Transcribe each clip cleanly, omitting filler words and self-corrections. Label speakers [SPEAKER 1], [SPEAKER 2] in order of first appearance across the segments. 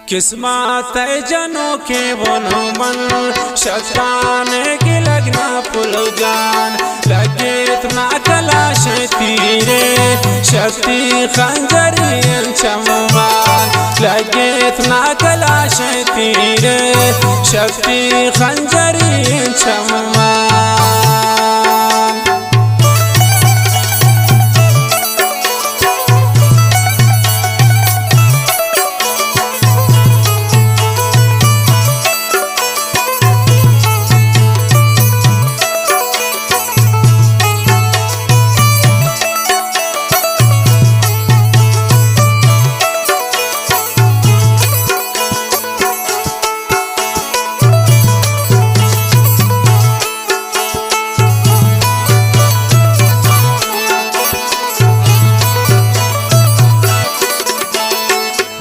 [SPEAKER 1] किस्मत जनों के बनो मन शताने के लगना पुल जान लगे इतना कलाश तीरे शक्ति खंजरी चममान लगे इतना कलाश तीरे शक्ति खंजरी चममान।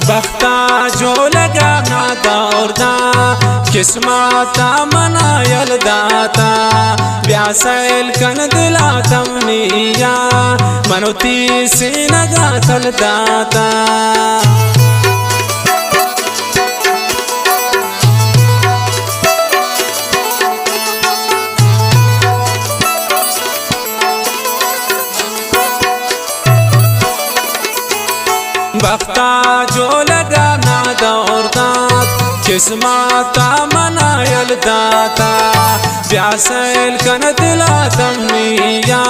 [SPEAKER 1] बख्ता जो लगा ना दौड़ना किस्मत मनायल दाता ब्यासल कन दिला तमनिया मनोती से नगा तल दाता। बख्ता जो लगा ना दौड़ता किस्मत मनायल दाता ब्यासल कन दिला तमनिया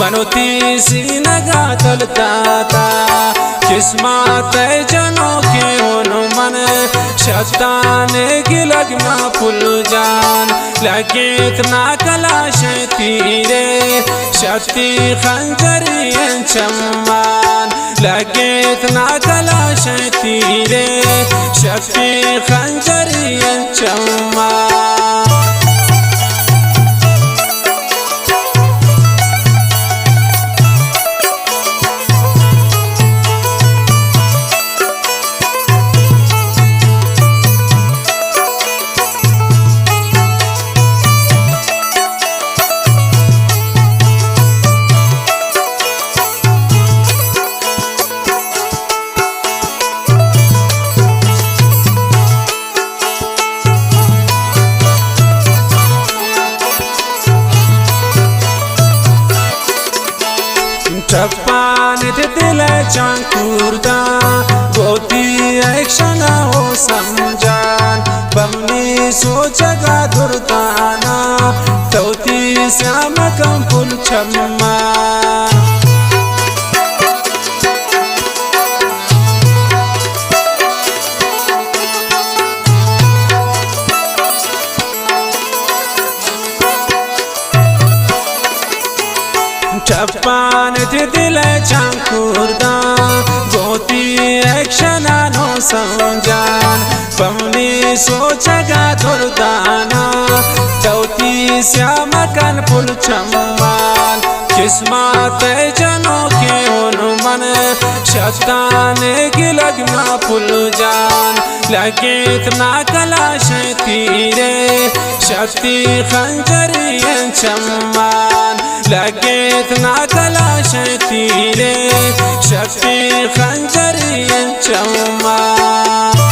[SPEAKER 1] मनोती सी नगा तल दाता। किस्मत जनों के मन शताने की लगना फुल जान लगे इतना कलाश तीरे शक्ति खंजरी चममान लगे इतना कलाश तीरे शक्ति खंजरी चममान। चप्पान दिल चांकुरदा गोती एक शना हो समझान बमनी सोचगा दुर्दाना तोती श्याम कम पुल छम्मान। चप्पान दिल चांकुरदा गोती एक शना नो समझान बमनी सोचगा दुर्दाना चौथी श्याम कन पुल चम्मान। किस्मत जनों के मन शताने की लगना पुल जान लगे इतना कलाश तीरे शक्ति खंजरी चम्मान लगे इतना कलाश तीरे शक्ति खंजरी चम्मान।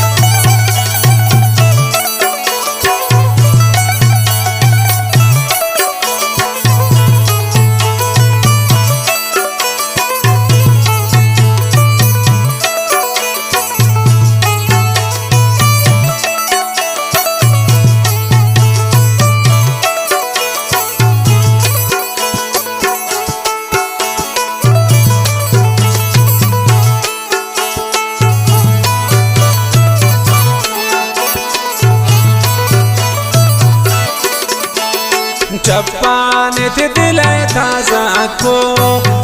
[SPEAKER 1] चप्पान दिल ताजा को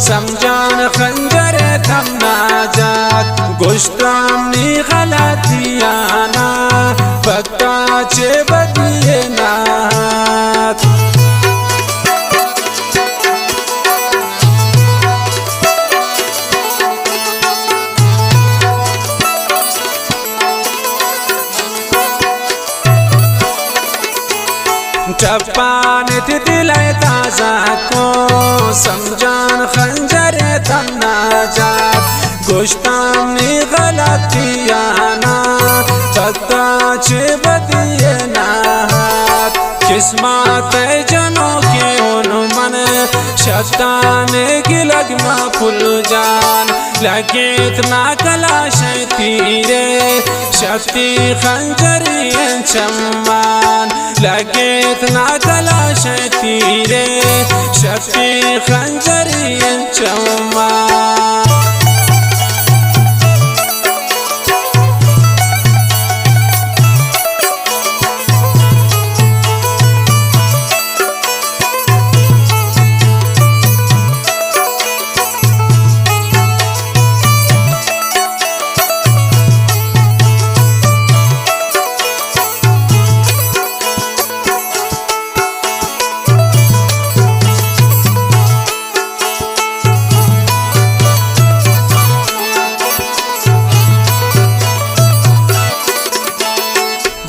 [SPEAKER 1] समझान खंजर थमना जात गोश्तामनी गलतियाना बता चे बदिए नात। चप्पान दिल ताजा को समझान खंजर थमना जात गोश्तामनी गलतियाना शताने की लगमा फुल जान लगे इतना कलाश तीरे शक्ति खंजरी चम्मान लगे इतना कलाश तीरे शक्ति खंजरी चम्मान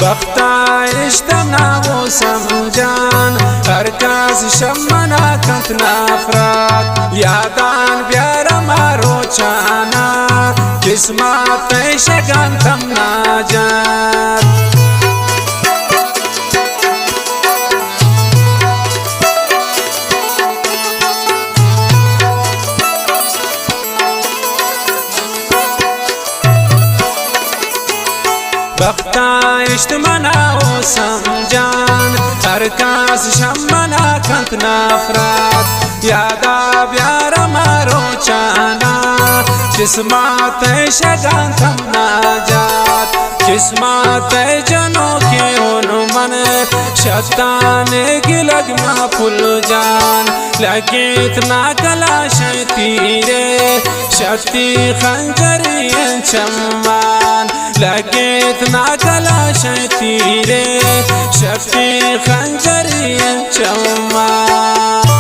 [SPEAKER 1] बख्ता इश्तना वो समझान हर काज शमना कतना अफराद यादान प्यारा मारो चाना किस्मत शगान थम ना जान बख्ता इश्तमना वो समझान हर कास शमना कतना अफराद यादा प्यारा मारो चाना किस्मत शगान थम ना जात किस्मत जनों के मन शताने की लगमा फुल जान लगे इतना कलाश तीरे शक्ति खंजरी चम्मान लगे इतना कलाश तीरे शक्ति खंजरी चम्मान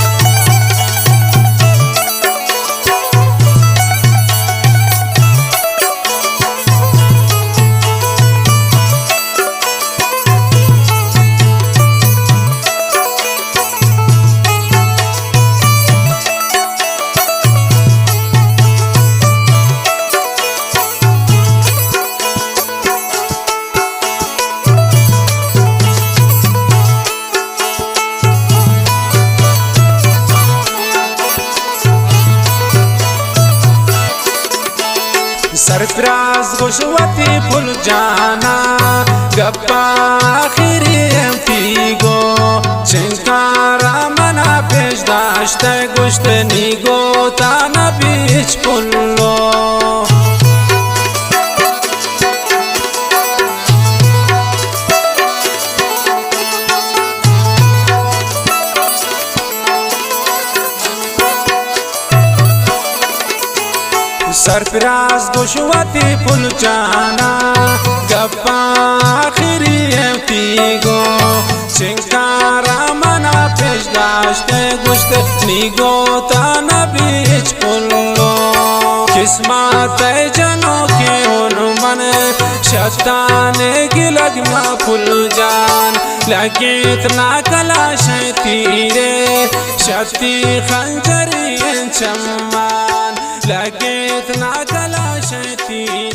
[SPEAKER 1] सरफराज गोशवती फुल जाना गप्पा आखिरी एमपीगो चिंकारा मना पेश दाश्ते गुश्त नीगो ताना बीच पुल्लो सरफराज गोशवती फुल जाना गप्पा आखिरी एमपीगो चिंकारा मना पेश दाश्ते गुश्त नीगो ताना बीच पुल्लो किस्मत जनों के मन शताने की लगमा फुल जान लगे इतना कलाश तीरे शक्ति खंजरी चम्मान लगे इतना कलाश तीरे